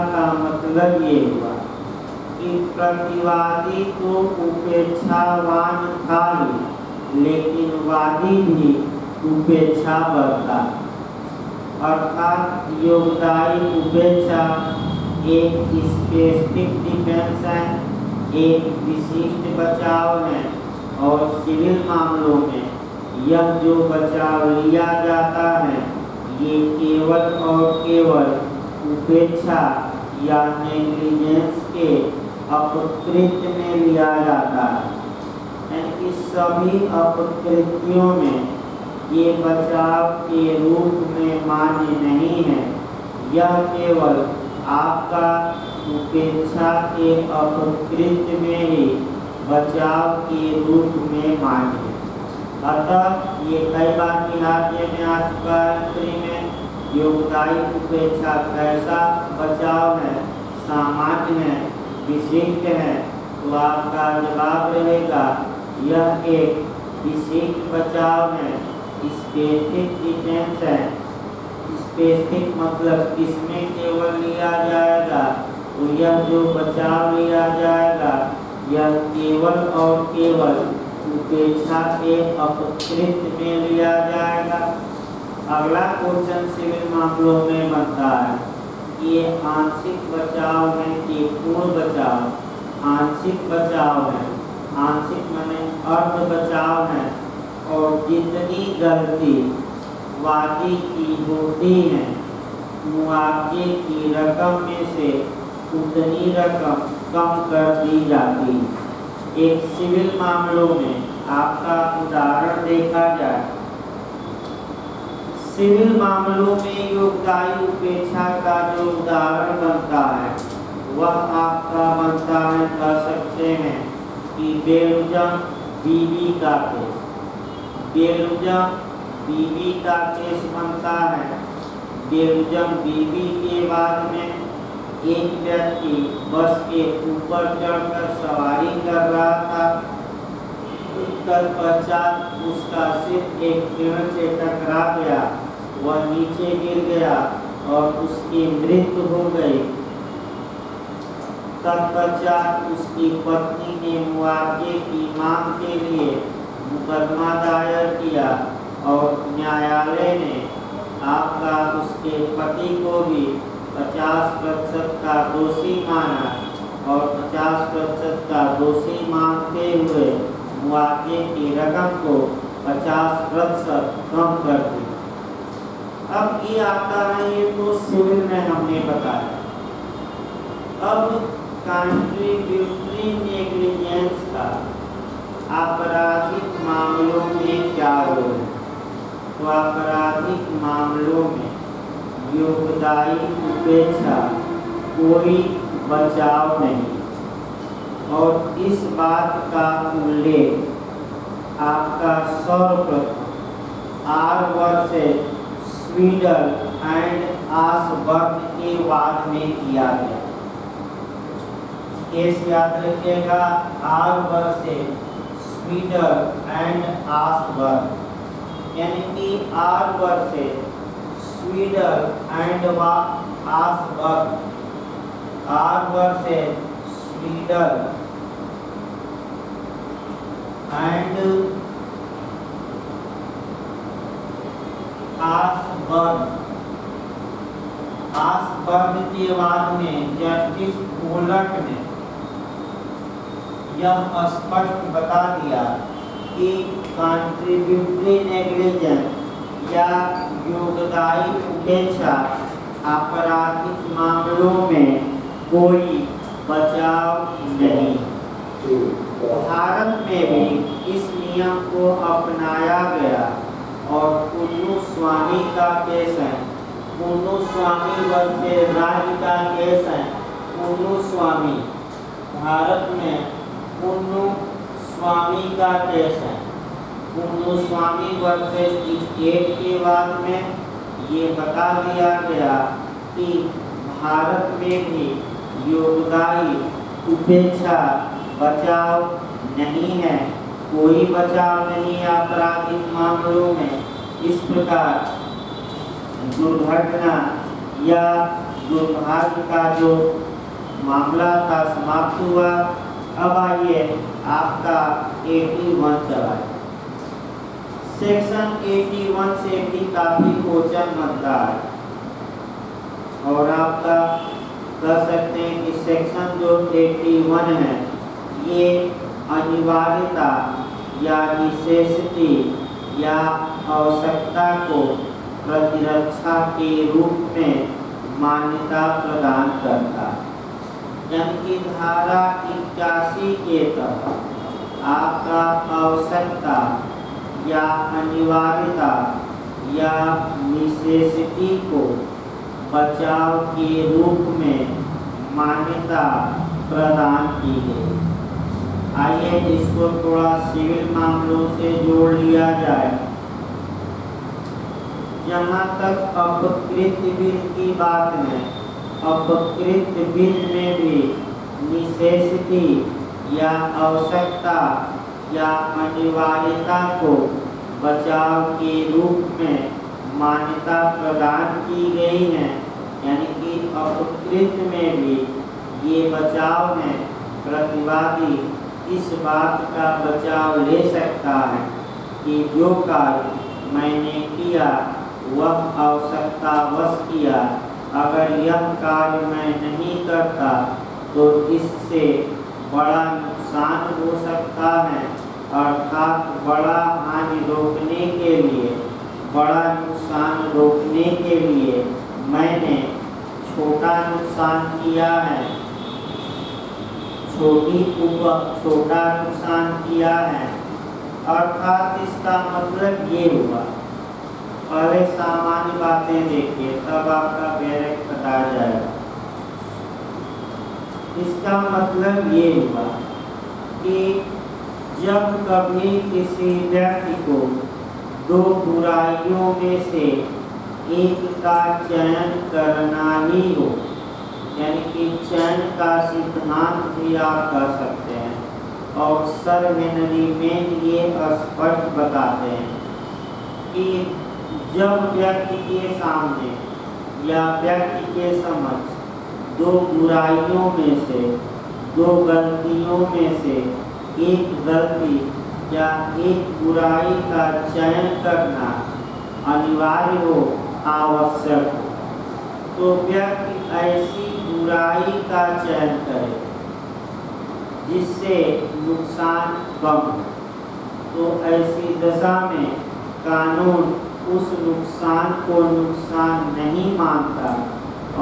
का मतलब ये हुआ कि प्रतिवादी तो उपेक्षावान था ही, लेकिन वादी भी उपेक्षा बरता। अर्थात योगदायी उपेक्षा एक स्पेसिफिक डिफेंस है, एक विशिष्ट बचाव है। और सिविल मामलों में यह जो बचाव लिया जाता है ये केवल और केवल उपेक्षा या नेग्लिजेंस के अपकृत्य में लिया जाता है। यानी सभी अपकृत्यों में ये बचाव के रूप में मान्य नहीं है, यह केवल आपका उपेक्षा के अपकृत्य में ही बचाव के रूप में मान्य है। अतः ये कई बार निहारिये में आ चुका है में योगदायी उपेक्षा कैसा बचाव है, सामान्य है, विशिष्ट है। तो आपका जवाब रहेगा यह एक विशिष्ट बचाव है, स्पेसिफिक डिफेंस है। स्पेसिफिक मतलब किसमें केवल लिया जाएगा, तो यह जो बचाव लिया जाएगा यह केवल और केवल उपेक्षा के अपकृत्य में लिया जाएगा। अगला क्वेश्चन सिविल मामलों में बनता है, ये आंशिक बचाव है कि पूर्ण बचाव। आंशिक बचाव है, आंशिक माने अर्ध बचाव है। और जितनी गलती वादी की होती है मुआवजे की रकम में से उतनी रकम कम कर दी जाती है। एक सिविल मामलों में आपका उदाहरण देखा जाए। सिविल मामलों में योगदायी उपेक्षा का जो उदाहरण बनता है वह आपका बनता है, कह सकते हैं कि बेलुजम बीबी का केस। बेलुजम बीबी का केस बनता है। बेलुजम बीबी के बाद में एक व्यक्ति बस के ऊपर चढ़कर सवारी कर रहा था। तत्पश्चात उसका सिर एक पेड़ से टकरा गया, वह नीचे गिर गया और उसकी मृत्यु हो गई। तत्पश्चात उसकी पत्नी ने मुआवजे की मांग के लिए मुकदमा दायर किया और न्यायालय ने आपका उसके पति को भी 50% का दोषी माना और 50% का दोषी मानते हुए मुआवजे की रकम को 50% कम कर दी। अब ये आता है, ये तो सिविल में हमने बताया। अब कंट्रीब्यूटरी नेग्लिजेंस का आपराधिक मामलों में क्या रोल है? तो आपराधिक मामलों में योगदायी उपेक्षा कोई बचाव नहीं। और इस बात का उल्लेख आपका सर्वप्रथम R versus Sweden and Asberg के वाद में किया गया। केस याद रखिएगा, R versus Sweden and Asberg, यानी कि R versus Sweden and Asberg. R versus Sweden and Asberg. Asberg के बाद में जस्टिस पोलक ने यह स्पष्ट बता दिया कि कंट्रीब्यूटरी नेग्लिजेंस या योगदायी उपेक्षा आपराधिक मामलों में कोई बचाव नहीं। भारत में भी इस नियम को अपनाया गया और कुल्लू स्वामी का केस है। कुल्लू स्वामी वर्सेस राज्य का केस है। कुल्लू स्वामी, भारत में कुल्लू स्वामी का केस है। कुल्लू स्वामी वर्सेस स्टेट के बाद में ये बता दिया गया कि भारत में भी योगदायी उपेक्षा बचाव नहीं है, कोई बचाव नहीं है आपराधिक मामलों में। इस प्रकार दुर्घटना या दुर्भाग्य का जो मामला था समाप्त हुआ। अब आइए आपका 81 चला है। सेक्शन 81 से भी काफी क्वेश्चन बनता है और आपका कह सकते हैं कि सेक्शन जो 81 है ये अनिवार्यता या नेसेसिटी या आवश्यकता को प्रतिरक्षा के रूप में मान्यता प्रदान करता है। यानी कि धारा 81 के तहत आपका आवश्यकता या अनिवार्यता या नेसेसिटी को बचाव के रूप में मान्यता प्रदान की गई। आइए इसको थोड़ा सिविल मामलों से जोड़ लिया जाए। जहाँ तक अपकृत विध की बात है, अपकृत विध में भी नेसेसिटी या आवश्यकता या अनिवार्यता को बचाव के रूप में मान्यता प्रदान की गई है। यानी कि अपकृत में भी ये बचाव है, प्रतिवादी इस बात का बचाव ले सकता है कि जो कार्य मैंने किया वह आवश्यकतावश किया, अगर यह कार्य मैं नहीं करता तो इससे बड़ा नुकसान हो सकता है, अर्थात बड़ा हानि रोकने के लिए, बड़ा नुकसान रोकने के लिए मैंने छोटा नुकसान किया है, छोटा नुकसान किया है। अर्थात इसका मतलब ये हुआ, पहले सामान्य बातें देखिए तब आपका बैरक बता जाएगा। इसका मतलब ये हुआ कि जब कभी किसी व्यक्ति को दो बुराइयों में से एक का चयन करना ही हो, यानी कि चयन का सिद्धांत भी आप कह सकते हैं, और सर हेनरी मेन ये स्पष्ट बताते हैं कि जब व्यक्ति के सामने या व्यक्ति के समक्ष दो बुराइयों में से, दो गलतियों में से एक गलती या एक बुराई का चयन करना अनिवार्य हो, आवश्यक हो, तो व्यक्ति ऐसी बुराई का चयन करे जिससे नुकसान कम हो। तो ऐसी दशा में कानून उस नुकसान को नुकसान नहीं मानता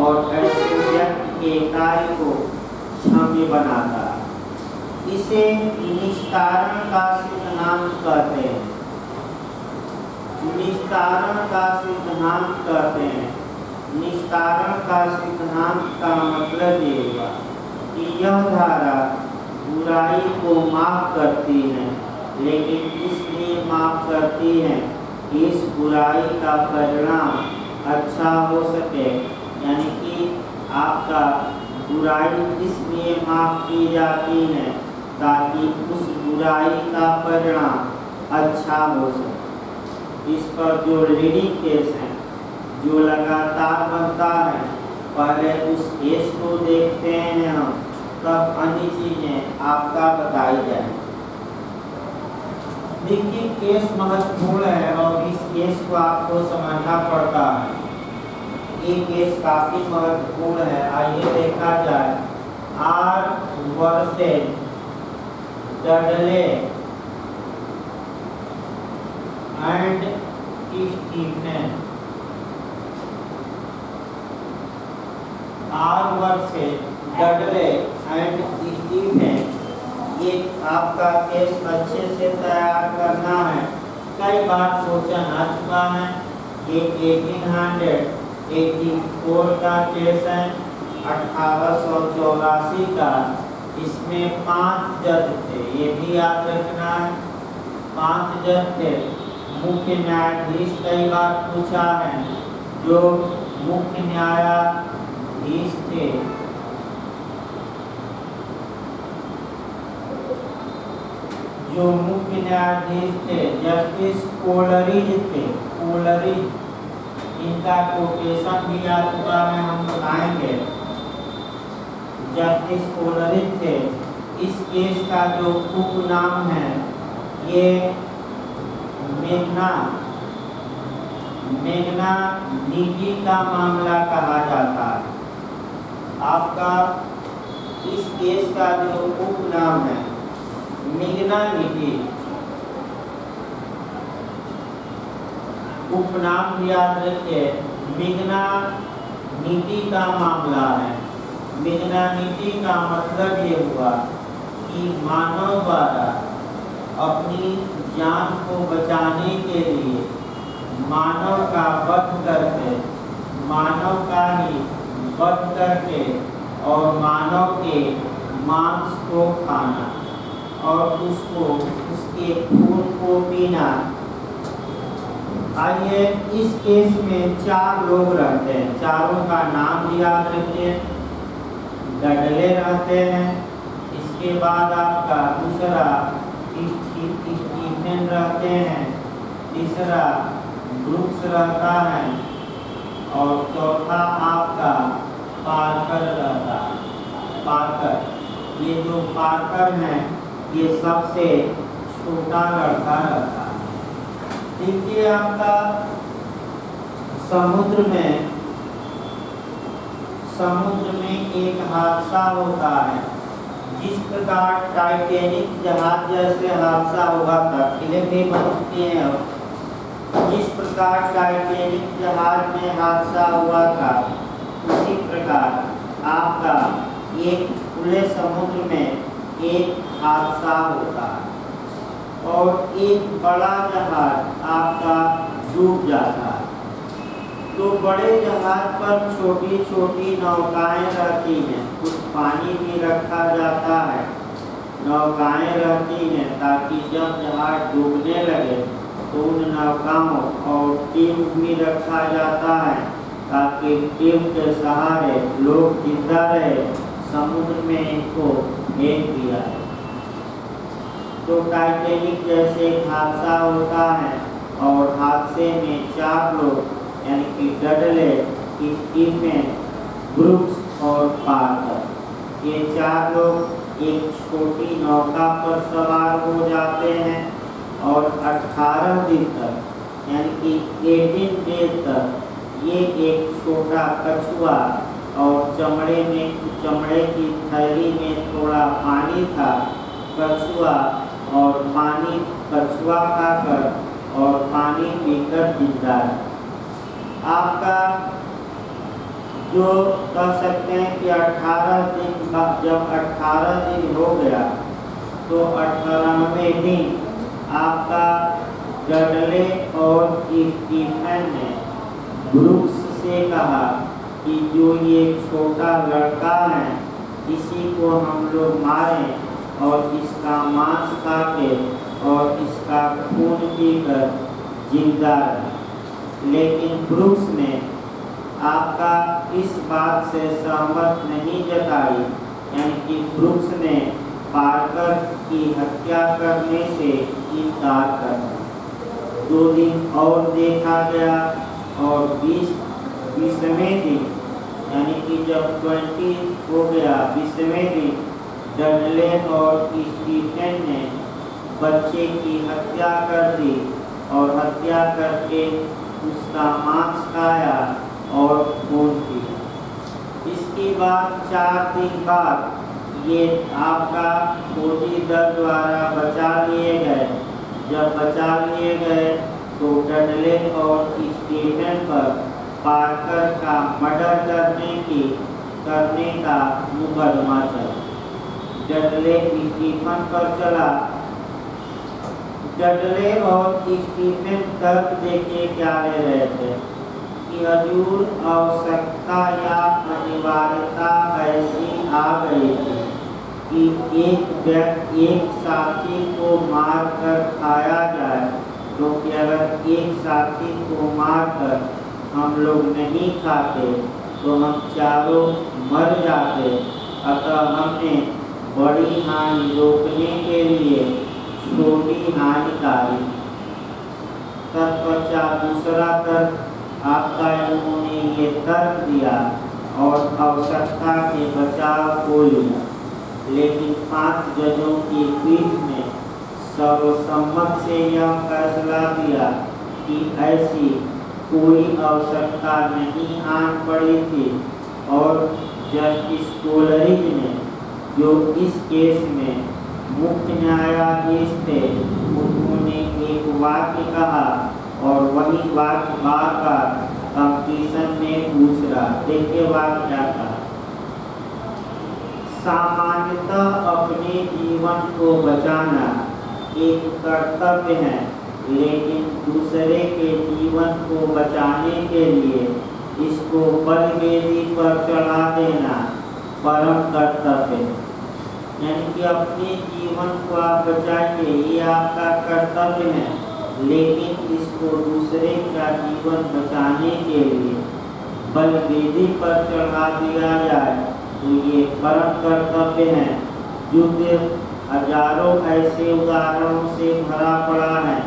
और ऐसे व्यक्ति के कार्य को क्षम्य बनाता। इसे निस्तारण का सिद्धांत कहते हैं। निस्तारण का सिद्धांत कहते हैं। निस्तारण का सिद्धांत का मतलब ये हुआ कि यह धारा बुराई को माफ करती है, लेकिन इसलिए माफ करती है कि इस बुराई का परिणाम अच्छा हो सके। यानी कि आपका बुराई इसलिए माफ की जाती है ताकि उस बुराई का परिणाम अच्छा हो सके। इस पर जो लीडिंग केस है, जो लगातार बनता है, पहले उस केस को देखते हैं हम, तब अन्य चीजें आपका बताई जाए। देखिए केस महत्वपूर्ण है और इस केस को आपको समझना पड़ता है। ये केस काफी महत्वपूर्ण है। आइए देखा जाए। R versus Dudley and Stephen. R versus Dudley and Stephen, ये आपका केस अच्छे से तैयार करना है। कई बार क्वेश्चन आ चुका है। ये 1884 का केस है, 1884 का। इसमें 5 जज थे, ये भी याद रखना है। 5 जज थे। मुख्य न्यायाधीश कई बार पूछा है। जो मुख्य न्यायाधीश थे, जस्टिस कोलरिज थे। कोलरिज इनका कोटेशन भी आ चुका है, हम बताएंगे। जस्टिस कोलरिज थे। इस केस का जो उपनाम है ये मैग्नानिटी का मामला कहा जाता है। आपका इस केस का जो उपनाम है मैग्नानिटी, उपनाम भी याद रखिए, मैग्नानिटी का मामला है। मैग्नानिटी का मतलब ये हुआ कि मानव द्वारा अपनी जान को बचाने के लिए मानव का वध करके, मानव का ही वध करके और मानव के मांस को खाना और उसको, उसके खून को पीना। आइए, इस केस में 4 लोग रहते हैं, चारों का नाम भी याद रखिए। डडले रहते हैं, इसके बाद आपका दूसरा स्टीफन रहते हैं, तीसरा ब्रूक्स रहता है और चौथा आपका पार्कर रहता है। पार्कर, ये जो पार्कर हैं ये सबसे छोटा लड़का रहता है। देखिए, आपका समुद्र में एक हादसा होता है। जिस प्रकार टाइटैनिक जहाज जैसे हादसा हुआ था, फिल्म भी बन चुकी है अब। जिस प्रकार टाइटैनिक जहाज में हादसा हुआ था, उसी प्रकार आपका एक खुले समुद्र में एक हादसा होता है और एक बड़ा जहाज आपका डूब जाता है। तो बड़े जहाज पर छोटी छोटी नौकाएं रहती हैं, कुछ पानी भी रखा जाता है, नौकाएं रहती हैं ताकि जब जहाज डूबने लगे तो उन नौकाओं और टीम भी रखा जाता है ताकि टीम के सहारे लोग जिंदा रहे, समुद्र में इनको फेंक दिया है। तो टाइटैनिक जैसे एक हादसा होता है और हादसे में 4 लोग यानी कि डडले, स्टीफन, ब्रूक्स और पार्कर, ये 4 लोग एक छोटी नौका पर सवार हो जाते हैं और 18 दिन तक यानी कि 18 डेज तक ये एक छोटा कछुआ और चमड़े की थैली में थोड़ा पानी था, कछुआ खाकर और पानी पीकर जिंदा है। आपका जो कह सकते हैं कि 18 दिन, जब 18 दिन हो गया तो 18वें दिन आपका डडले और स्टीफन ने ब्रूक्स से कहा कि जो ये छोटा लड़का है इसी को हम लोग मारें और इसका मांस खा के और इसका खून पीकर जिंदा रहे। लेकिन ब्रूक्स ने आपका इस बात से सहमत नहीं जताई, यानी कि ब्रूक्स ने पार्कर की हत्या करने से इनकार कर दिया। 2 दिन और देखा गया और 20वें दिन यानी कि जब 20 हो गया, 20वें दिन डडले और स्टीफन ने बच्चे की हत्या कर दी और हत्या करके उसका मांस खाया और खून पिया। इसके बाद 4 दिन बाद ये आपका फौजी दल द्वारा बचा लिए गए। जब बचा लिए गए तो डडले और स्टीफन पर पार्कर का मर्डर करने का मुकदमा चला। डडले स्टीफन पर चला। डडले और स्टीफन तर्क देखिए क्या ले रहे थे कि हजूर आवश्यकता या अनिवार्यता ऐसी आ गई थी कि एक साथी को मार कर खाया जाए, क्योंकि अगर एक साथी को मार कर हम लोग नहीं खाते तो हम चारों मर जाते। अतः हमने बड़ी हानि रोकने के लिए छोटी हानिकारी। तत्पश्चात दूसरा तर्क आपका इन्होंने ये तर्क दिया और आवश्यकता के बचाव को लिया, लेकिन 5 जजों की पीठ ने सर्वसम्मत से यह फैसला दिया कि ऐसी कोई आवश्यकता नहीं आन पड़ी थी और जस्टिस कोलरिज ने, जो इस केस में मुख्य न्यायाधीश थे, उन्होंने एक वाक्य कहा और वही वाक्य बार-बार कंपटीशन में पूछ रहा। देखिए वाक्य क्या कहा। सामान्यतः अपने जीवन को बचाना एक कर्तव्य है, लेकिन दूसरे के जीवन को बचाने के लिए इसको बलिवेदी पर चढ़ा देना परम कर्तव्य है। यानी कि अपने जीवन को आप बचाइए, ये आपका कर्तव्य है, लेकिन इसको दूसरे का जीवन बचाने के लिए बलिवेदी पर चढ़ा दिया जाए तो ये परम कर्तव्य है। युद्ध हजारों ऐसे उदाहरणों से भरा पड़ा है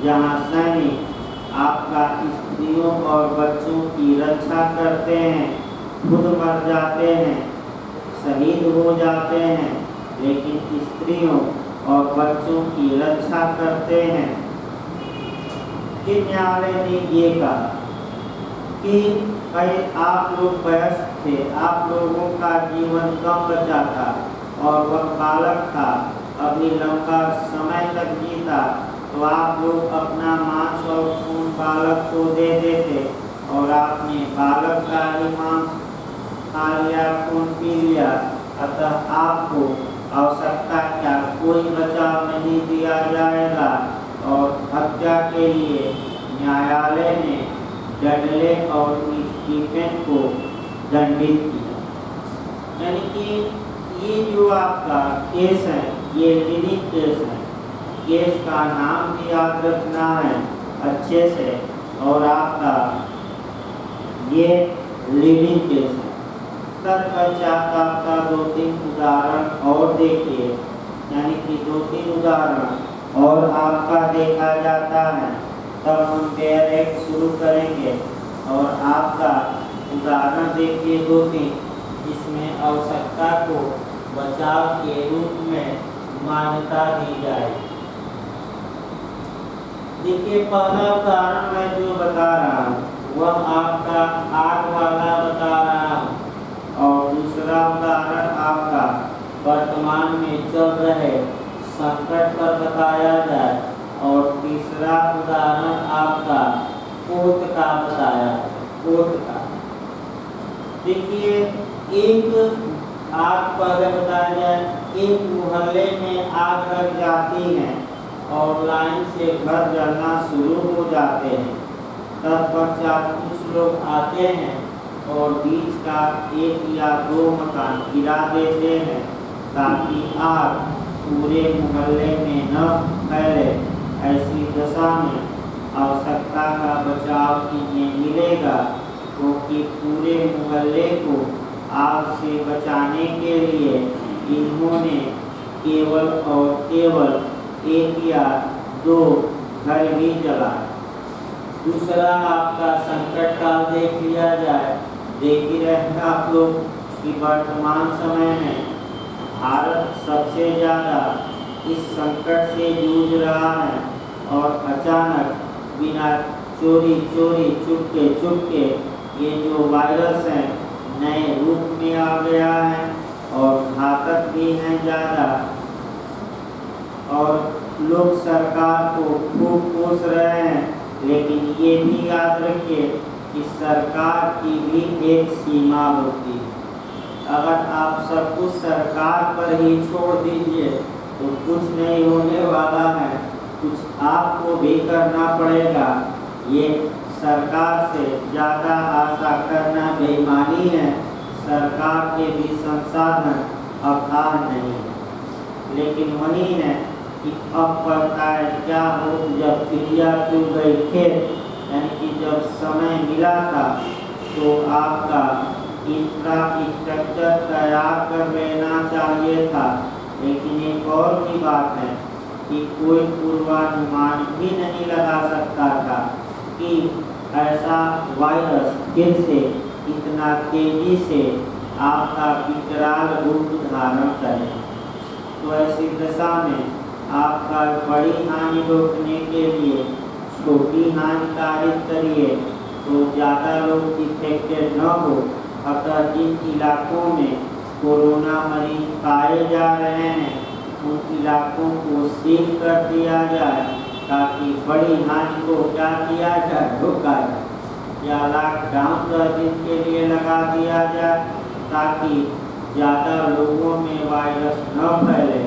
जहाँ सैनिक आपका स्त्रियों और बच्चों की रक्षा करते हैं, खुद मर जाते हैं, शहीद हो जाते हैं, लेकिन स्त्रियों और बच्चों की रक्षा करते हैं। फिर न्यायालय ने ये कहा कि भाई आप लोग वयस्क थे, आप लोगों का जीवन कम बचा था और वह बालक था, अभी लंबा समय तक जीता, तो आप लोग अपना मांस और खून बालक को दे देते और आपने बालक का ही मांस खा लिया, खून पी लिया, अतः आपको आवश्यकता क्या कोई बचाव नहीं दिया जाएगा। और हत्या के लिए न्यायालय ने डडले और स्टीफन को दंडित किया। यानी कि ये जो आपका केस है ये लीडिंग केस है। केस का नाम भी याद रखना है अच्छे से, और आपका ये लीडिंग केस है। तत्पश्चात आपका 2-3 उदाहरण और देखिए, यानी कि 2-3 उदाहरण और आपका देखा जाता है, तब हम डायरेक्ट शुरू करेंगे। और आपका उदाहरण देखिए 2-3, जिसमें आवश्यकता को बचाव के रूप में मान्यता दी जाए। देखिए पहला उदाहरण मैं जो बता रहा हूँ वह आपका आग वाला बता रहा हूँ, और दूसरा उदाहरण आपका वर्तमान में चल रहे संकट पर बताया जाए, और तीसरा उदाहरण आपका कोर्ट का बताया, कोर्ट का। देखिए एक आग पर बताया जाए, एक मोहल्ले में आग लग जाती है और लाइन से घर जलना शुरू हो जाते हैं। तत्पश्चात कुछ लोग आते हैं और बीच का 1 या 2 मकान गिरा देते हैं ताकि आग पूरे मोहल्ले में न फैले। ऐसी दशा में आवश्यकता का बचाव इन्हें मिलेगा, क्योंकि पूरे मोहल्ले को आग से बचाने के लिए इन्होंने केवल और केवल 1 या 2 घर ही जलाए। दूसरा आपका संकट काल देख लिया जाए। देख ही रहे आप लोग कि वर्तमान समय में भारत सबसे ज़्यादा इस संकट से जूझ रहा है, और अचानक बिना चोरी चुपके ये जो वायरस है नए रूप में आ गया है और घातक भी है ज़्यादा। और लोग सरकार को खूब कोस रहे हैं, लेकिन ये भी याद रखिए कि सरकार की भी एक सीमा होती है। अगर आप सब कुछ सरकार पर ही छोड़ दीजिए तो कुछ नहीं होने वाला है, कुछ आपको भी करना पड़ेगा। ये सरकार से ज़्यादा आशा करना बेईमानी है। सरकार के भी संसाधन अथाह नहीं है, लेकिन वही है कि अब पता है क्या हो, जब चिड़िया चुग गई खेत, यानी कि जब समय मिला था तो आपका इंफ्रास्ट्रक्चर तैयार कर लेना चाहिए था। लेकिन एक और भी बात है कि कोई पूर्वानुमान भी नहीं लगा सकता था कि ऐसा वायरस फिर से इतना तेजी से आपका विकराल रूप धारण करे। तो ऐसी दशा में आपका बड़ी हानि रोकने के लिए छोटी हानि कारित करिए तो ज़्यादा लोग इफेक्टेड न हो। अतः जिन इलाकों में कोरोना मरीज पाए जा रहे हैं उन इलाकों को सील कर दिया जाए ताकि बड़ी हानि को क्या किया जाए, रोका जाए। या लॉकडाउन 10 दिन के लिए लगा दिया जाए ताकि ज़्यादा लोगों में वायरस न फैले।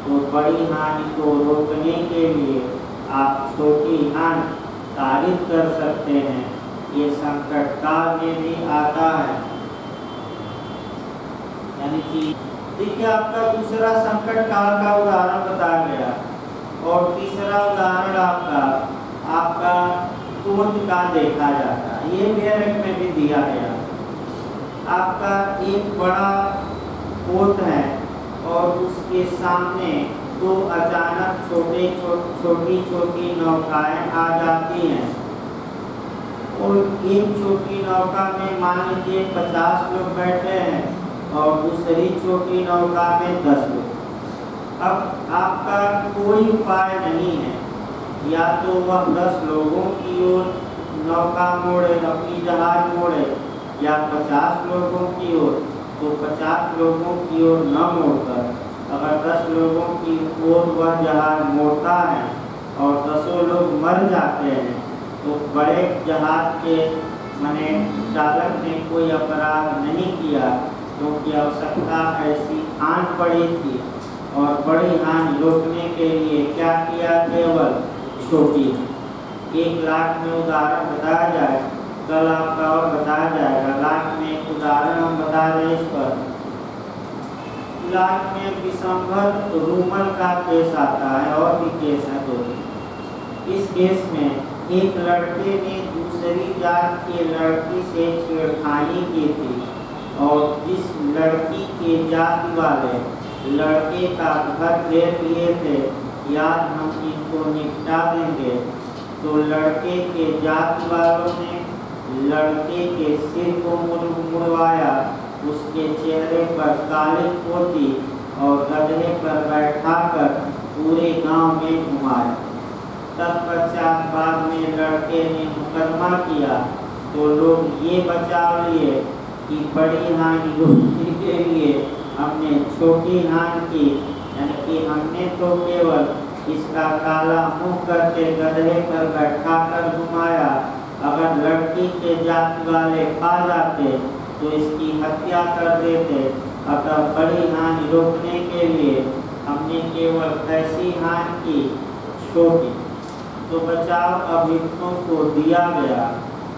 तो बड़ी हानि को रोकने के लिए आप छोटी हानि तारीफ कर सकते हैं। ये संकट काल में भी आता है। यानी कि देखिए आपका दूसरा संकट काल का उदाहरण बताया गया और तीसरा उदाहरण आपका पोत का देखा जाता है। ये मेरठ में भी दिया गया। आपका एक बड़ा पोत है और उसके सामने दो अचानक छोटी छोटी नौकाएं आ जाती हैं और एक छोटी नौका में मान लीजिए 50 लोग बैठे हैं और दूसरी छोटी नौका में 10 लोग। अब आपका कोई उपाय नहीं है, या तो वह 10 लोगों की ओर नौका मोड़े, अपनी जहाज मोड़े, या 50 लोगों की ओर। तो 50 लोगों की ओर न मोड़कर अगर 10 लोगों की ओर वह जहाज मोड़ता है और 10 लोग मर जाते हैं तो बड़े जहाज के माने चालक ने कोई अपराध नहीं किया क्योंकि आवश्यकता ऐसी आन पड़ी थी। और बड़ी हानि रोकने के लिए क्या किया, केवल छोटी। 1 लाख में उदाहरण बताया जाए, कल आपका और बताया जाएगा। लाख में एक उदाहरण हम बता रहे इस पर। लाख में विषमभर रूमल का केस आता है और भी केस है 2। इस केस में एक लड़के ने दूसरी जात के लड़की से छेड़खानी की थी और जिस लड़की के जाति वाले लड़के का घर घेर लिए थे, याद हम इनको निपटा देंगे। तो लड़के के जाति वालों ने लड़के के सिर को मुड़वाया, उसके चेहरे पर काली पोती और गधे पर बैठाकर पूरे गांव में घुमाया। तत्पश्चात बाद में लड़के ने मुकदमा किया तो लोग ये बचाव लिए कि बड़ी हानि रोकने के लिए हमने छोटी हानि की, यानी कि हमने तो केवल इसका काला मुंह करके गधे पर बैठाकर घुमाया। अगर लड़की के जाति वाले पा जाते तो इसकी हत्या कर देते। अतः बड़ी हानि रोकने के लिए हमने केवल ऐसी हानि की, छोटी। तो बचाव अभियुक्तों को दिया गया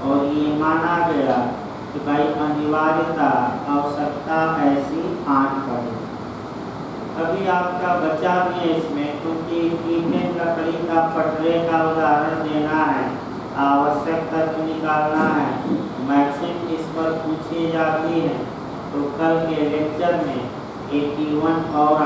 और ये माना गया कि भाई अनिवार्यता आवश्यकता ऐसी आन पड़ी। अभी आपका बचा भी है इसमें, क्योंकि ईंटें लकड़ी का पटरे का उदाहरण देना है, आवश्यक तत्व निकालना है, मैक्सिम इस पर पूछी जाती है। तो कल के लेक्चर में 81 और